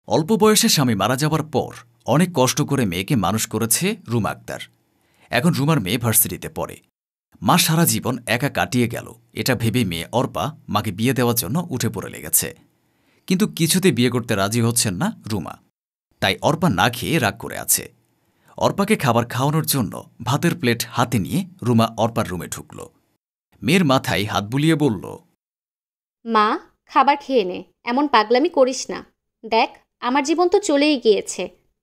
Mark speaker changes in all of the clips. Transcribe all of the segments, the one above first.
Speaker 1: অল্প বয়সে স্বামী মারা যাবার পর অনেক কষ্ট করে মেয়েকে মানুষ করেছে রুমা আক্তার। এখন রুমার মেয়ে ভার্সিটিতে পড়ে। মা সারা জীবন একা কাটিয়ে গেল এটা ভেবে মেয়ে অর্পা মাকে বিয়ে দেওয়ার জন্য উঠে পড়ে লেগেছে। কিন্তু কিছুতে বিয়ে করতে রাজি হচ্ছেন না রুমা। তাই অর্পা না খেয়ে রাগ করে আছে। অর্পাকে খাবার খাওয়ানোর জন্য ভাতের প্লেট হাতে নিয়ে রুমা অর্পার রুমে ঢুকল। মেয়ের মাথায় হাত বুলিয়ে বলল,
Speaker 2: মা, খাবার খেয়ে নে, এমন পাগলামি করিস না। দেখ, আমার জীবন তো চলেই গিয়েছে।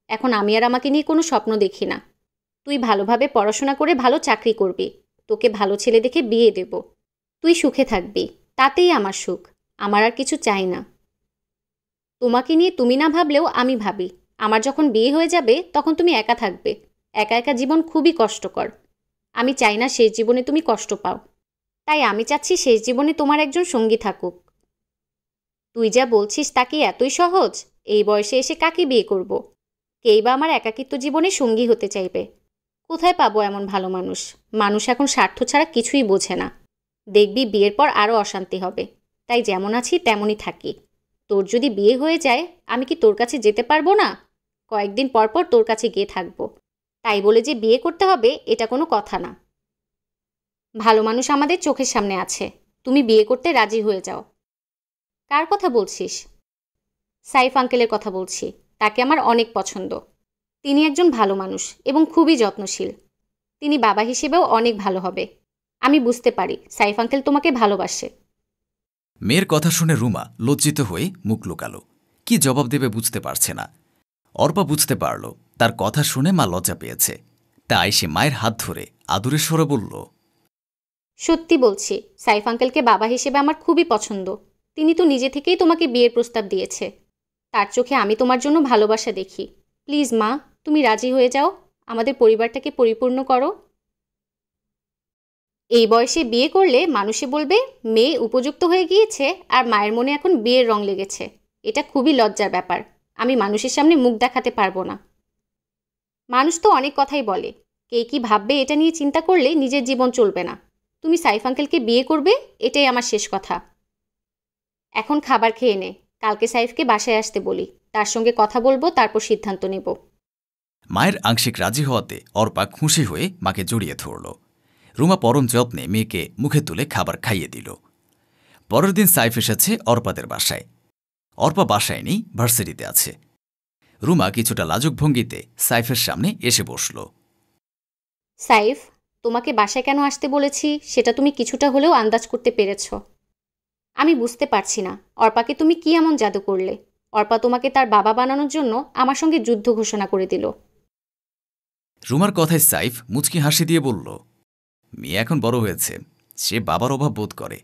Speaker 2: এখন আমি আর আমাকে নিয়ে কোনো স্বপ্ন দেখি না। তুই ভালোভাবে পড়াশোনা করে ভালো চাকরি করবি, তোকে ভালো ছেলে দেখে বিয়ে দেব। তুই সুখে থাকবি, তাতেই আমার সুখ। আমার আর কিছু চাই না। তোমাকে নিয়ে তুমি না ভাবলেও আমি ভাবি। আমার যখন বিয়ে হয়ে যাবে তখন তুমি একা থাকবে। একা একা জীবন খুবই কষ্টকর। আমি চাই না শেষ জীবনে তুমি কষ্ট পাও। তাই আমি চাচ্ছি শেষ জীবনে তোমার একজন সঙ্গী থাকুক। তুই যা বলছিস তা কি এতই সহজ? এই বয়সে এসে কাকে বিয়ে করব? কেই বা আমার একাকিত্ব জীবনে সঙ্গী হতে চাইবে? কোথায় পাবো এমন ভালো মানুষ? মানুষ এখন স্বার্থ ছাড়া কিছুই বোঝে না। দেখবি বিয়ের পর আরও অশান্তি হবে। তাই যেমন আছি তেমনই থাকি। তোর যদি বিয়ে হয়ে যায়, আমি কি তোর কাছে যেতে পারবো না? কয়েকদিন পর পর তোর কাছে গিয়ে থাকবো। তাই বলে যে বিয়ে করতে হবে এটা কোনো কথা না। ভালো মানুষ আমাদের চোখের সামনে আছে। তুমি বিয়ে করতে রাজি হয়ে যাও। কার কথা বলছিস? সাইফ আঙ্কেলের কথা বলছি। তাকে আমার অনেক পছন্দ। তিনি একজন ভালো মানুষ এবং খুবই যত্নশীল। তিনি বাবা হিসেবেও অনেক ভালো হবে। আমি বুঝতে পারি সাইফ আঙ্কেল তোমাকে ভালোবাসে।
Speaker 1: মেয়ের কথা শুনে রুমা লজ্জিত হয়ে মুখ লুকাল। কি জবাব দেবে বুঝতে পারছে না। অর্পা বুঝতে পারল তার কথা শুনে মা লজ্জা পেয়েছে। তাই সে মায়ের হাত ধরে আদুরে স্বরে বলল,
Speaker 2: সত্যি বলছি, সাইফ আঙ্কেলকে বাবা হিসেবে আমার খুবই পছন্দ। তিনি তো নিজে থেকেই তোমাকে বিয়ের প্রস্তাব দিয়েছে। তার চোখে আমি তোমার জন্য ভালোবাসা দেখি। প্লিজ মা, তুমি রাজি হয়ে যাও। আমাদের পরিবারটাকে পরিপূর্ণ করো। এই বয়সে বিয়ে করলে মানুষে বলবে মেয়ে উপযুক্ত হয়ে গিয়েছে আর মায়ের মনে এখন বিয়ের রং লেগেছে। এটা খুবই লজ্জার ব্যাপার। আমি মানুষের সামনে মুখ দেখাতে পারবো না। মানুষ তো অনেক কথাই বলে। কে কি ভাববে এটা নিয়ে চিন্তা করলে নিজের জীবন চলবে না। তুমি সাইফ আঙ্কেলকে বিয়ে করবে, এটাই আমার শেষ কথা। এখন খাবার খেয়ে নে। কালকে সাইফকে বাসায় আসতে বলি। তার সঙ্গে কথা বলবো, তারপর সিদ্ধান্ত নেব।
Speaker 1: মায়ের আংশিক রাজি হওয়াতে অর্পা খুশি হয়ে মাকে জড়িয়ে ধরল। রুমা পরম যত্নে মেয়েকে মুখে তুলে খাবার খাইয়ে দিল। পরের দিন সাইফ এসেছে অর্পাদের বাসায়। অর্পা বাসায় নেই, ভার্সিটিতে আছে। রুমা কিছুটা লাজুক ভঙ্গিতে সাইফের সামনে এসে বসল।
Speaker 2: সাইফ, তোমাকে বাসায় কেন আসতে বলেছি সেটা তুমি কিছুটা হলেও আন্দাজ করতে পেরেছ। আমি বুঝতে পারছি না অর্পাকে তুমি কি এমন জাদু করলে। অর্পা তোমাকে তার বাবা বানানোর জন্য আমার সঙ্গে যুদ্ধ ঘোষণা করে দিল।
Speaker 1: রুমার কথায় সাইফ মুচকি হাসি দিয়ে বলল, মেয়ে এখন বড় হয়েছে, সে বাবার অভাব বোধ করে।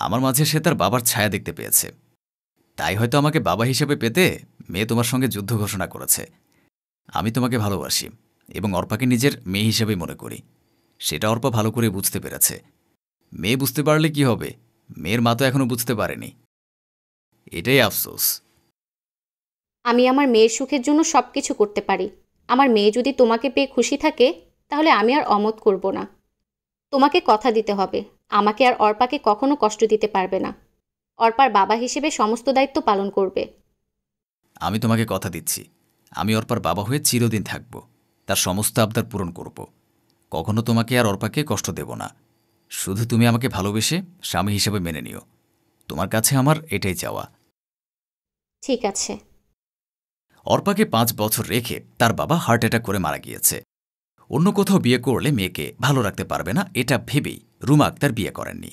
Speaker 1: আমার মাঝে সে তার বাবার ছায়া দেখতে পেয়েছে। তাই হয়তো আমাকে বাবা হিসেবে পেতে মেয়ে তোমার সঙ্গে যুদ্ধ ঘোষণা করেছে। আমি তোমাকে ভালোবাসি এবং অর্পাকে নিজের মেয়ে হিসেবেই মনে করি। সেটা অর্পা ভালো করে বুঝতে পেরেছে। মেয়ে বুঝতে পারলে কি হবে? মেয়ের মা তো এখনো বুঝতে পারেনি। এটাই আফসোস।
Speaker 2: আমি আমার মেয়ের সুখের জন্য সব কিছু করতে পারি। আমার মেয়ে যদি তোমাকে পেয়ে খুশি থাকে, তাহলে আমি আর অমত করব না। তোমাকে কথা দিতে হবে, আমাকে আর অর্পাকে কখনো কষ্ট দিতে পারবে না। অর্পার বাবা হিসেবে সমস্ত দায়িত্ব পালন করবে।
Speaker 1: আমি তোমাকে কথা দিচ্ছি, আমি অর্পার বাবা হয়ে চিরদিন থাকব। তার সমস্ত আবদার পূরণ করব। কখনো তোমাকে আর অর্পাকে কষ্ট দেব না। শুধু তুমি আমাকে ভালোবেসে স্বামী হিসেবে মেনে নিও। তোমার কাছে আমার এটাই চাওয়া।
Speaker 2: ঠিক আছে।
Speaker 1: অর্পাকে 5 বছর রেখে তার বাবা হার্ট অ্যাটাক করে মারা গিয়েছে। অন্য কোথাও বিয়ে করলে মেয়েকে ভালো রাখতে পারবে না, এটা ভেবেই রুমা আক্তার বিয়ে করেননি।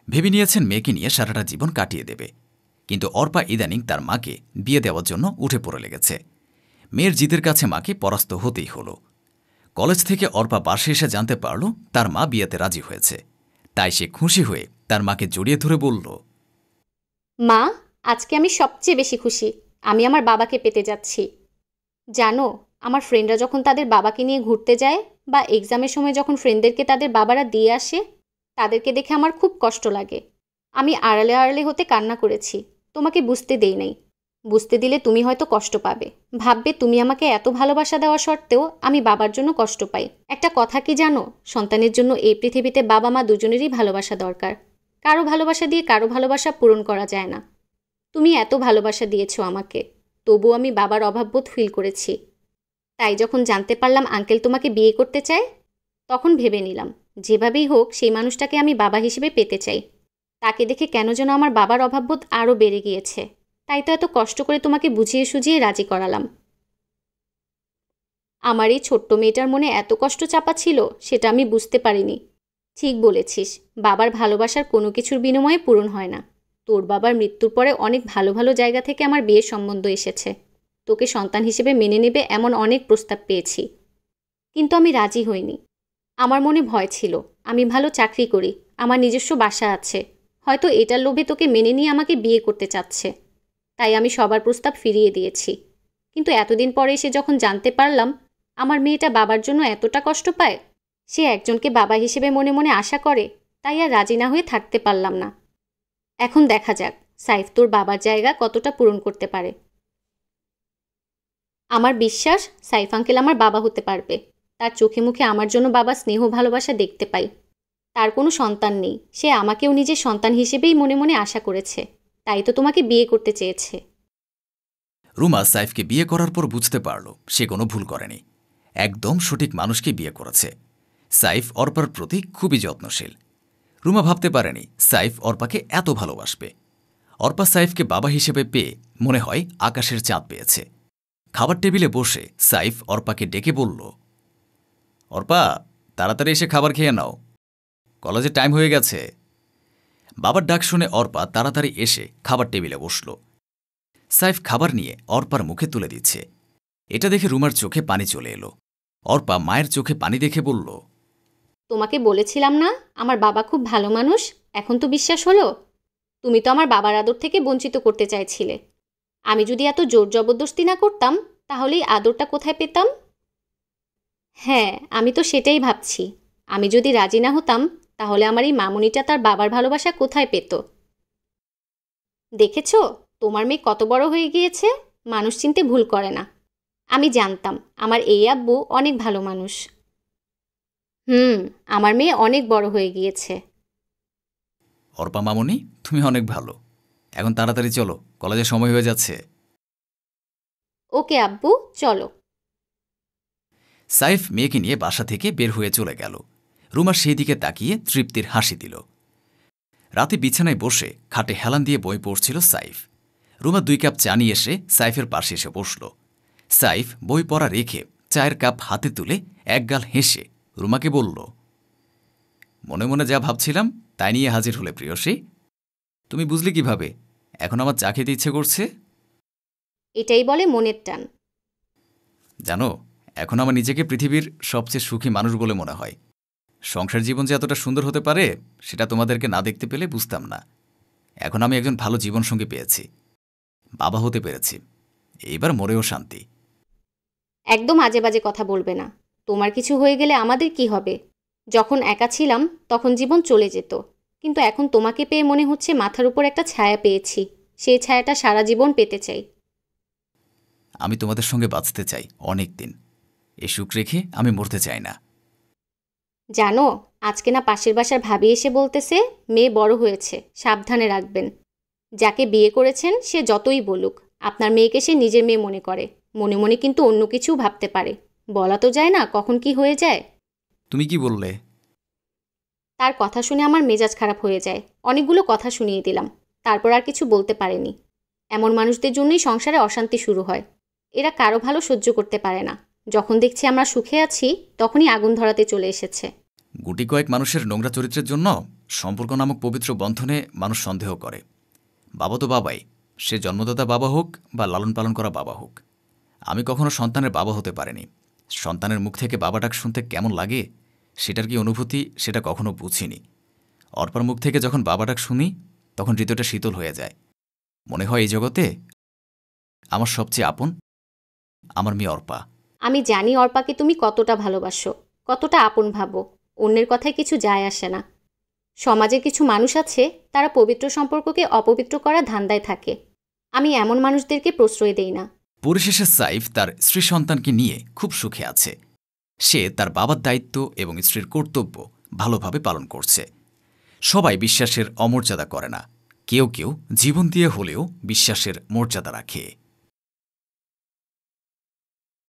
Speaker 1: ভেবে নিয়েছেন মেয়েকে নিয়ে সারাটা জীবন কাটিয়ে দেবে। কিন্তু অর্পা ইদানিং তার মাকে বিয়ে দেওয়ার জন্য উঠে পড়ে লেগেছে। মেয়ের জিদের কাছে মাকে পরাস্ত হতেই হল। কলেজ থেকে অর্পা বাসে এসে জানতে পারল তার মা বিয়েতে রাজি হয়েছে। তাই সে খুশি হয়ে তার মাকে জড়িয়ে ধরে বলল,
Speaker 2: মা, আজকে আমি সবচেয়ে বেশি খুশি। আমি আমার বাবাকে পেতে যাচ্ছি। জানো, আমার ফ্রেন্ডরা যখন তাদের বাবাকে নিয়ে ঘুরতে যায় বা এক্সামের সময় যখন ফ্রেন্ডদেরকে তাদের বাবারা দিয়ে আসে, তাদেরকে দেখে আমার খুব কষ্ট লাগে। আমি আড়ালে আড়ালে হতে কান্না করেছি। তোমাকে বুঝতে দেই নাই। বুঝতে দিলে তুমি হয়তো কষ্ট পাবে। ভাববে তুমি আমাকে এত ভালোবাসা দেওয়া সত্ত্বেও আমি বাবার জন্য কষ্ট পাই। একটা কথা কি জানো, সন্তানের জন্য এই পৃথিবীতে বাবা মা দুজনেরই ভালোবাসা দরকার। কারো ভালোবাসা দিয়ে কারো ভালোবাসা পূরণ করা যায় না। তুমি এত ভালোবাসা দিয়েছো আমাকে। তবুও আমি বাবার অভাববোধ ফিল করেছি। তাই যখন জানতে পারলাম আঙ্কেল তোমাকে বিয়ে করতে চায়, তখন ভেবে নিলাম যেভাবেই হোক সেই মানুষটাকে আমি বাবা হিসেবে পেতে চাই। তাকে দেখে কেন যেন আমার বাবার অভাববোধ আরও বেড়ে গিয়েছে। তাই তো এত কষ্ট করে তোমাকে বুঝিয়ে সুঝিয়ে রাজি করালাম। আমার এই ছোট্ট মেয়েটার মনে এত কষ্ট চাপা ছিল সেটা আমি বুঝতে পারিনি। ঠিক বলেছিস, বাবার ভালোবাসার কোনো কিছুর বিনিময়ে পূরণ হয় না। তোর বাবার মৃত্যুর পরে অনেক ভালো ভালো জায়গা থেকে আমার বিয়ের সম্বন্ধ এসেছে। তোকে সন্তান হিসেবে মেনে নেবে এমন অনেক প্রস্তাব পেয়েছি, কিন্তু আমি রাজি হইনি। আমার মনে ভয় ছিল, আমি ভালো চাকরি করি, আমার নিজস্ব বাসা আছে, হয়তো এটার লোভে তোকে মেনে নিয়ে আমাকে বিয়ে করতে চাচ্ছে। তাই আমি সবার প্রস্তাব ফিরিয়ে দিয়েছি। কিন্তু এতদিন পরে এসে যখন জানতে পারলাম আমার মেয়েটা বাবার জন্য এতটা কষ্ট পায়, সে একজনকে বাবা হিসেবে মনে মনে আশা করে, তাই আর রাজি না হয়ে থাকতে পারলাম না। এখন দেখা যাক সাইফ তোর বাবার জায়গা কতটা পূরণ করতে পারে। আমার বিশ্বাস সাইফ আঙ্কেল আমার বাবা হতে পারবে। তার চোখে মুখে আমার জন্য বাবা স্নেহ ভালোবাসা দেখতে পাই। তার কোনো সন্তান নেই, সে আমাকেও নিজের সন্তান হিসেবেই মনে মনে আশা করেছে, তাই তো তোমাকে বিয়ে করতে চেয়েছে।
Speaker 1: রুমা সাইফকে বিয়ে করার পর বুঝতে পারল সে কোনো ভুল করেনি, একদম সঠিক মানুষকে বিয়ে করেছে। সাইফ অর্পার প্রতি খুবই যত্নশীল। রুমা ভাবতে পারেনি সাইফ অর্পাকে এত ভালোবাসবে। অর্পা সাইফকে বাবা হিসেবে পেয়ে মনে হয় আকাশের চাঁদ পেয়েছে। খাবার টেবিলে বসে সাইফ অর্পাকে ডেকে বলল, অর্পা, তাড়াতাড়ি এসে খাবার খেয়ে নাও, কলেজে টাইম হয়ে গেছে। বাবার ডাক শুনে অর্পা তাড়াতাড়ি এসে খাবার টেবিলে বসল। সাইফ খাবার নিয়ে অর্পার মুখে তুলে দিচ্ছে। এটা দেখে রুমার চোখে পানি চলে এলো। অর্পা মায়ের চোখে পানি দেখে বলল,
Speaker 2: তোমাকে বলেছিলাম না আমার বাবা খুব ভালো মানুষ, এখন তো বিশ্বাস হলো? তুমি তো আমার বাবার আদর থেকে বঞ্চিত করতে চাইছিলে। আমি যদি এত জোর জবরদস্তি না করতাম তাহলে এই আদরটা কোথায় পেতাম? হ্যাঁ, আমি তো সেটাই ভাবছি। আমি যদি রাজি না হতাম তাহলে আমার এই মামুনিটা তার বাবার ভালোবাসা কোথায় পেত? দেখেছ, তোমার মেয়ে কত বড় হয়ে গিয়েছে, মানুষ চিনতে ভুল করে না। আমি জানতাম আমার এই আব্বু অনেক ভালো মানুষ। আমার মেয়ে অনেক বড় হয়ে গিয়েছে।
Speaker 1: অর্পা মামুনি, তুমি অনেক ভালো। এখন তাড়াতাড়ি চলো, কলেজে সময় হয়ে যাচ্ছে।
Speaker 2: ওকে আব্বু, চলো।
Speaker 1: সাইফ মেয়েকে নিয়ে বাসা থেকে বের হয়ে চলে গেল। রুমা সেই দিকে তাকিয়ে তৃপ্তির হাসি দিল। রাতে বিছানায় বসে খাটে হেলান দিয়ে বই পড়ছিল সাইফ। রুমা 2 কাপ চা নিয়ে এসে সাইফের পাশে এসে বসল। সাইফ বই পড়া রেখে চায়ের কাপ হাতে তুলে একগাল হেসে রুমাকে বলল, মনে মনে যা ভাবছিলাম তাই নিয়ে হাজির হলে প্রিয়সী। তুমি বুঝলে কিভাবে এখন আমার চা খেতে ইচ্ছে করছে?
Speaker 2: এটাই বলে মনের টান।
Speaker 1: জানো, এখন আমার নিজেকে পৃথিবীর সবচেয়ে সুখী মানুষ বলে মনে হয়। সংসার জীবন যে এতটা সুন্দর হতে পারে সেটা তোমাদেরকে না দেখতে পেলে বুঝতাম না। এখন আমি একজন ভালো জীবনসঙ্গী পেয়েছি, বাবা হতে পেরেছি, এইবার মরেও শান্তি।
Speaker 2: একদম আজে বাজে কথা বলবে না। তোমার কিছু হয়ে গেলে আমাদের কি হবে? যখন একা ছিলাম তখন জীবন চলে যেত, কিন্তু এখন তোমাকে পেয়ে মনে হচ্ছে মাথার উপর একটা ছায়া পেয়েছি। সেই ছায়াটা সারা জীবন পেতে চাই।
Speaker 1: আমি তোমাদের সঙ্গে বাঁচতে চাই অনেক দিন। এ সুখ রেখে আমি মরতে চাই না।
Speaker 2: জানো, আজকে না পাশের বাসার ভাবি এসে বলতেছে মেয়ে বড় হয়েছে, সাবধানে রাখবেন। যাকে বিয়ে করেছেন সে যতই বলুক আপনার মেয়েকে সে নিজের মেয়ে মনে করে, মনে মনে কিন্তু অন্য কিছুও ভাবতে পারে। বলা তো যায় না কখন কি হয়ে যায়।
Speaker 1: তুমি কি বললে?
Speaker 2: তার কথা শুনে আমার মেজাজ খারাপ হয়ে যায়। অনেকগুলো কথা শুনিয়ে দিলাম, তারপর আর কিছু বলতে পারেনি। এমন মানুষদের জন্যই সংসারে অশান্তি শুরু হয়। এরা কারো ভালো সহ্য করতে পারে না। যখন দেখছি আমরা সুখে আছি তখনই আগুন ধরাতে চলে এসেছে।
Speaker 1: গুটি কয়েক মানুষের নোংরা চরিত্রের জন্য সম্পর্ক নামক পবিত্র বন্ধনে মানুষ সন্দেহ করে। বাবা তো বাবাই, সে জন্মদাতা বাবা হোক বা লালন পালন করা বাবা হোক। আমি কখনো সন্তানের বাবা হতে পারিনি। সন্তানের মুখ থেকে বাবা ডাক শুনতে কেমন লাগে সেটার কি অনুভূতি সেটা কখনো বুঝিনি। অর্পার মুখ থেকে যখন বাবা ডাক শুনি তখন হৃদয়টা শীতল হয়ে যায়। মনে হয় এই জগতে আমার সবচেয়ে আপন আমার মেয়ে অর্পা।
Speaker 2: আমি জানি অর্পাকে তুমি কতটা ভালোবাসো, কতটা আপন ভাবো। অন্যের কথায় কিছু যায় আসে না। সমাজে কিছু মানুষ আছে তারা পবিত্র সম্পর্ককে অপবিত্র করা ধান্দায় থাকে। আমি এমন মানুষদেরকে প্রশ্রয় দেই না।
Speaker 1: পরিশেষে সাইফ তার স্ত্রী সন্তানকে নিয়ে খুব সুখে আছে। সে তার বাবার দায়িত্ব এবং স্ত্রীর কর্তব্য ভালোভাবে পালন করছে। সবাই বিশ্বাসের অমর্যাদা করে না, কেউ কেউ জীবন দিয়ে হলেও বিশ্বাসের মর্যাদা রাখে।